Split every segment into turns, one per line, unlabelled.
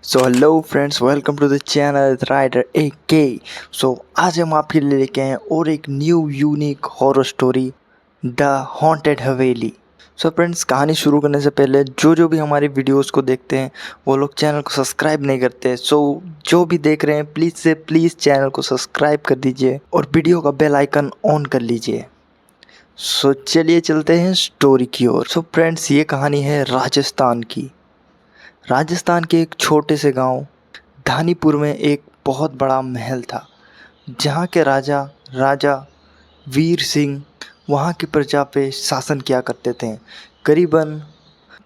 So hello friends, welcome to the channel rider AK। So आज हम आपके लिए लेके आए हैं और एक new unique horror story, the haunted haveli. So friends, कहानी शुरू करने से पहले जो भी हमारी वीडियोस को देखते हैं वो लोग चैनल को सब्सक्राइब नहीं करते। सो जो भी देख रहे हैं प्लीज़ से प्लीज़ चैनल को सब्सक्राइब कर दीजिए और वीडियो का बेल आइकन ऑन कर लीजिए। सो चलिए चलते हैं स्टोरी की ओर। सो फ्रेंड्स, ये कहानी है राजस्थान की। राजस्थान के एक छोटे से गांव धानीपुर में एक बहुत बड़ा महल था, जहाँ के राजा राजा वीर सिंह वहाँ की प्रजा पे शासन किया करते थे। करीबन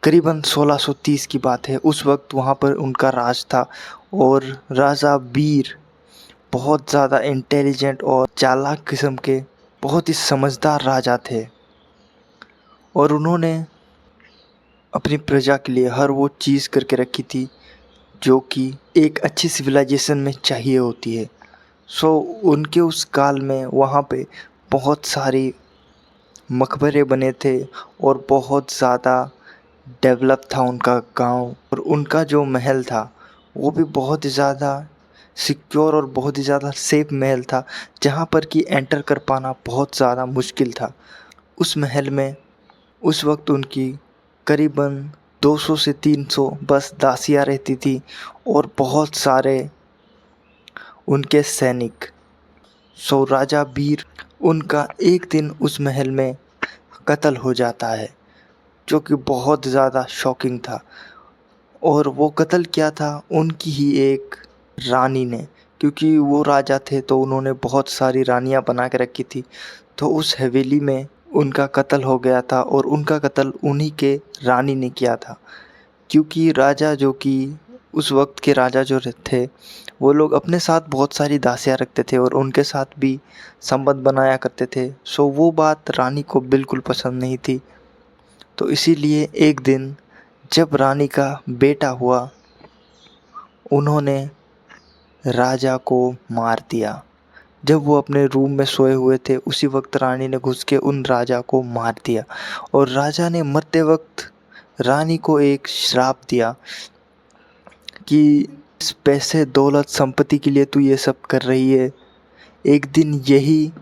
करीबन 1630 की बात है। उस वक्त वहाँ पर उनका राज था और राजा वीर बहुत ज़्यादा इंटेलिजेंट और चालाक किस्म के बहुत ही समझदार राजा थे और उन्होंने अपनी प्रजा के लिए हर वो चीज़ करके रखी थी जो कि एक अच्छी सिविलाइजेशन में चाहिए होती है। सो उनके उस काल में वहाँ पे बहुत सारी मकबरे बने थे और बहुत ज़्यादा डेवलप था उनका गांव। और उनका जो महल था वो भी बहुत ही ज़्यादा सिक्योर और बहुत ही ज़्यादा सेफ महल था, जहाँ पर कि एंटर कर पाना बहुत ज़्यादा मुश्किल था। उस महल में उस वक्त उनकी करीबन 200 से 300 बस दासियाँ रहती थी और बहुत सारे उनके सैनिक। सो राजा वीर उनका एक दिन उस महल में कत्ल हो जाता है, जो कि बहुत ज़्यादा शॉकिंग था। और वो कत्ल किया था उनकी ही एक रानी ने, क्योंकि वो राजा थे तो उन्होंने बहुत सारी रानियां बना के रखी थी। तो उस हवेली में उनका कत्ल हो गया था और उनका कत्ल उन्हीं के रानी ने किया था। क्योंकि राजा जो कि उस वक्त के राजा जो थे वो लोग अपने साथ बहुत सारी दासियाँ रखते थे और उनके साथ भी संबंध बनाया करते थे। सो वो बात रानी को बिल्कुल पसंद नहीं थी। तो इसीलिए एक दिन जब रानी का बेटा हुआ, उन्होंने राजा को मार दिया। जब वो अपने रूम में सोए हुए थे उसी वक्त रानी ने घुस के उन राजा को मार दिया। और राजा ने मरते वक्त रानी को एक श्राप दिया कि इस पैसे दौलत संपत्ति के लिए तू ये सब कर रही है, एक दिन यही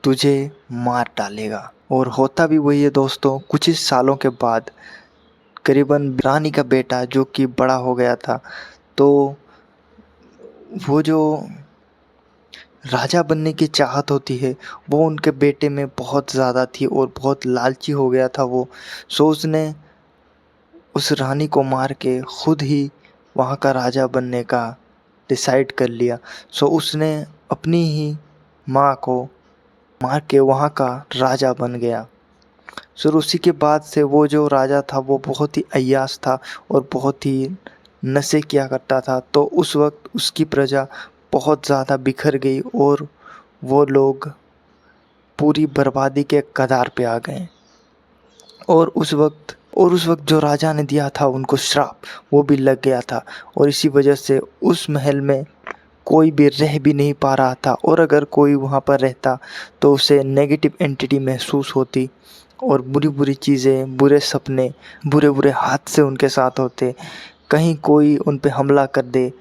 तुझे मार डालेगा। और होता भी वही है दोस्तों। कुछ ही सालों के बाद करीबन रानी का बेटा जो कि बड़ा हो गया था, तो वो जो राजा बनने की चाहत होती है वो उनके बेटे में बहुत ज़्यादा थी और बहुत लालची हो गया था वो। सो उसने उस रानी को मार के खुद ही वहाँ का राजा बनने का डिसाइड कर लिया। सो उसने अपनी ही माँ को मार के वहाँ का राजा बन गया। फिर उसी के बाद से वो जो राजा था वो बहुत ही अय्याश था और बहुत ही नशे किया करता था। तो उस वक्त उसकी प्रजा बहुत ज़्यादा बिखर गई और वो लोग पूरी बर्बादी के कगार पे आ गए। और उस वक्त जो राजा ने दिया था उनको श्राप, वो भी लग गया था। और इसी वजह से उस महल में कोई भी रह भी नहीं पा रहा था। और अगर कोई वहाँ पर रहता तो उसे नेगेटिव एंटिटी महसूस होती और बुरी बुरी चीज़ें, बुरे सपने, बुरे बुरे हादसे उनके साथ होते। कहीं कोई उन पे हमला कर दे,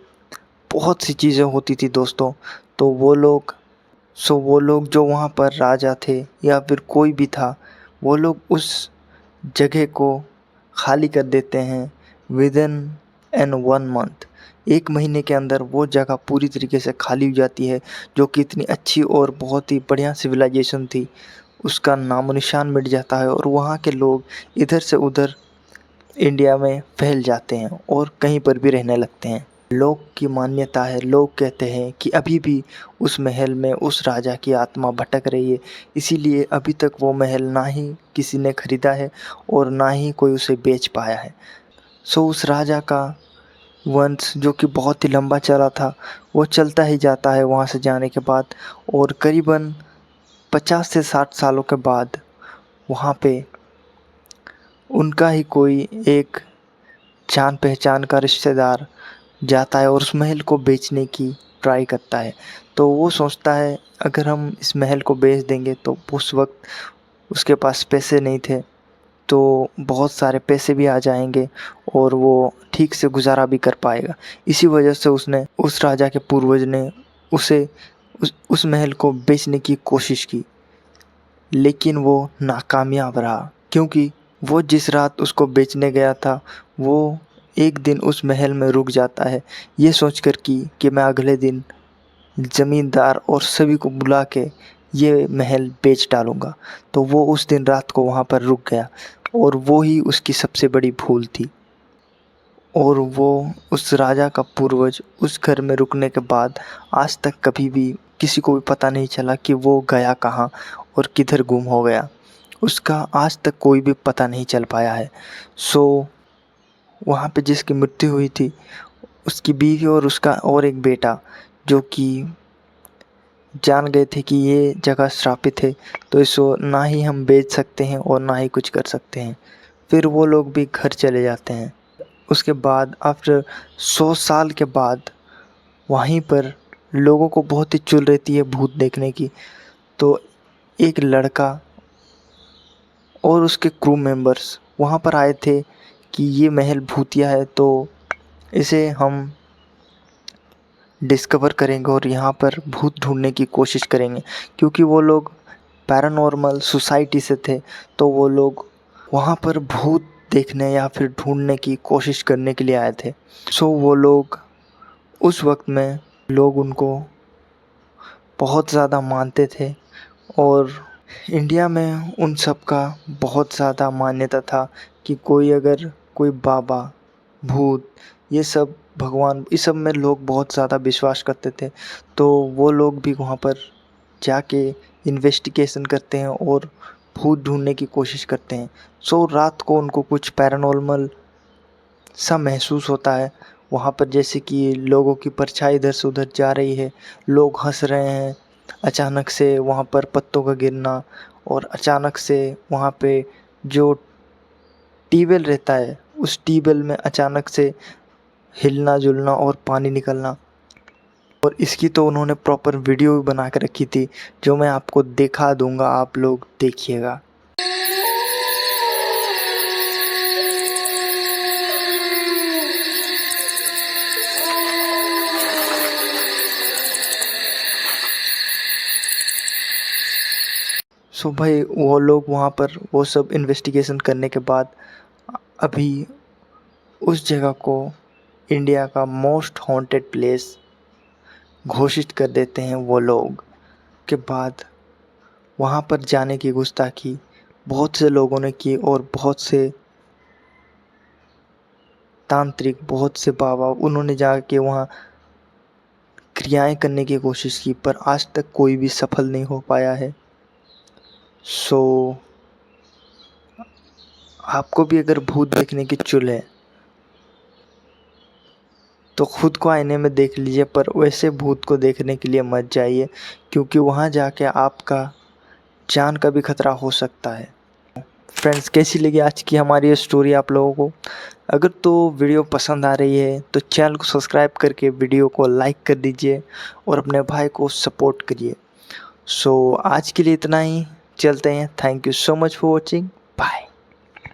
बहुत सी चीज़ें होती थी दोस्तों। तो वो लोग जो वहाँ पर राजा थे या फिर कोई भी था, वो लोग उस जगह को खाली कर देते हैं विदिन एन 1 मंथ। 1 महीने के अंदर वो जगह पूरी तरीके से खाली हो जाती है, जो कि इतनी अच्छी और बहुत ही बढ़िया सिविलाइजेशन थी उसका नामो निशान मिट जाता है। और वहाँ के लोग इधर से उधर इंडिया में फैल जाते हैं और कहीं पर भी रहने लगते हैं। लोग की मान्यता है, लोग कहते हैं कि अभी भी उस महल में उस राजा की आत्मा भटक रही है, इसीलिए अभी तक वो महल ना ही किसी ने खरीदा है और ना ही कोई उसे बेच पाया है। सो उस राजा का वंश जो कि बहुत ही लंबा चला था वो चलता ही जाता है वहाँ से जाने के बाद। और करीबन 50 से 60 सालों के बाद वहाँ पे उनका ही कोई एक जान पहचान का रिश्तेदार जाता है और उस महल को बेचने की ट्राई करता है। तो वो सोचता है अगर हम इस महल को बेच देंगे, तो उस वक्त उसके पास पैसे नहीं थे, तो बहुत सारे पैसे भी आ जाएंगे और वो ठीक से गुजारा भी कर पाएगा। इसी वजह से उसने उस राजा के पूर्वज ने उसे उस महल को बेचने की कोशिश की, लेकिन वो नाकामयाब रहा, क्योंकि वो जिस रात उसको बेचने गया था वो एक दिन उस महल में रुक जाता है, ये सोचकर कि मैं अगले दिन ज़मींदार और सभी को बुला के ये महल बेच डालूँगा। तो वो उस दिन रात को वहाँ पर रुक गया और वो ही उसकी सबसे बड़ी भूल थी। और वो उस राजा का पूर्वज उस घर में रुकने के बाद आज तक कभी भी किसी को भी पता नहीं चला कि वो गया कहाँ और किधर गुम हो गया। उसका आज तक कोई भी पता नहीं चल पाया है। सो वहाँ पे जिसकी मृत्यु हुई थी उसकी बीवी और उसका और एक बेटा, जो कि जान गए थे कि ये जगह श्रापित है, तो इसको ना ही हम बेच सकते हैं और ना ही कुछ कर सकते हैं। फिर वो लोग भी घर चले जाते हैं। उसके बाद आफ्टर 100 साल के बाद वहीं पर लोगों को बहुत ही चुल रहती है भूत देखने की। तो एक लड़का और उसके क्रू मेंबर्स वहाँ पर आए थे कि ये महल भूतिया है, तो इसे हम डिस्कवर करेंगे और यहाँ पर भूत ढूंढने की कोशिश करेंगे। क्योंकि वो लोग पैरानॉर्मल सोसाइटी से थे, तो वो लोग वहाँ पर भूत देखने या फिर ढूंढने की कोशिश करने के लिए आए थे। सो वो लोग उस वक्त में लोग उनको बहुत ज़्यादा मानते थे और इंडिया में उन सब का बहुत ज़्यादा मान्यता था कि कोई अगर कोई बाबा, भूत, ये सब भगवान, इस सब में लोग बहुत ज़्यादा विश्वास करते थे। तो वो लोग भी वहाँ पर जाके इन्वेस्टिगेशन करते हैं और भूत ढूंढने की कोशिश करते हैं। सो रात को उनको कुछ पैरानॉर्मल सा महसूस होता है वहाँ पर, जैसे कि लोगों की परछाई इधर से उधर जा रही है, लोग हंस रहे हैं, अचानक से वहाँ पर पत्तों का गिरना और अचानक से वहाँ पे जो ट्यूबवेल रहता है उस ट्यूबवेल में अचानक से हिलना जुलना और पानी निकलना। और इसकी तो उन्होंने प्रॉपर वीडियो भी बना के रखी थी, जो मैं आपको दिखा दूंगा, आप लोग देखिएगा। सो भाई वो लोग वहाँ पर वो सब इन्वेस्टिगेशन करने के बाद अभी उस जगह को इंडिया का मोस्ट हॉन्टेड प्लेस घोषित कर देते हैं वो लोग। के बाद वहाँ पर जाने की गुस्ताखी बहुत से लोगों ने की और बहुत से तांत्रिक, बहुत से बाबा, उन्होंने जाके वहाँ क्रियाएं करने की कोशिश की, पर आज तक कोई भी सफल नहीं हो पाया है। सो आपको भी अगर भूत देखने की चुल है तो खुद को आईने में देख लीजिए, पर वैसे भूत को देखने के लिए मत जाइए, क्योंकि वहाँ जाके आपका जान का भी खतरा हो सकता है। फ्रेंड्स, कैसी लगी आज की हमारी ये स्टोरी आप लोगों को? अगर तो वीडियो पसंद आ रही है तो चैनल को सब्सक्राइब करके वीडियो को लाइक कर दीजिए और अपने भाई को सपोर्ट करिए। सो आज के लिए इतना ही, चलते हैं। Thank you so much for watching, bye.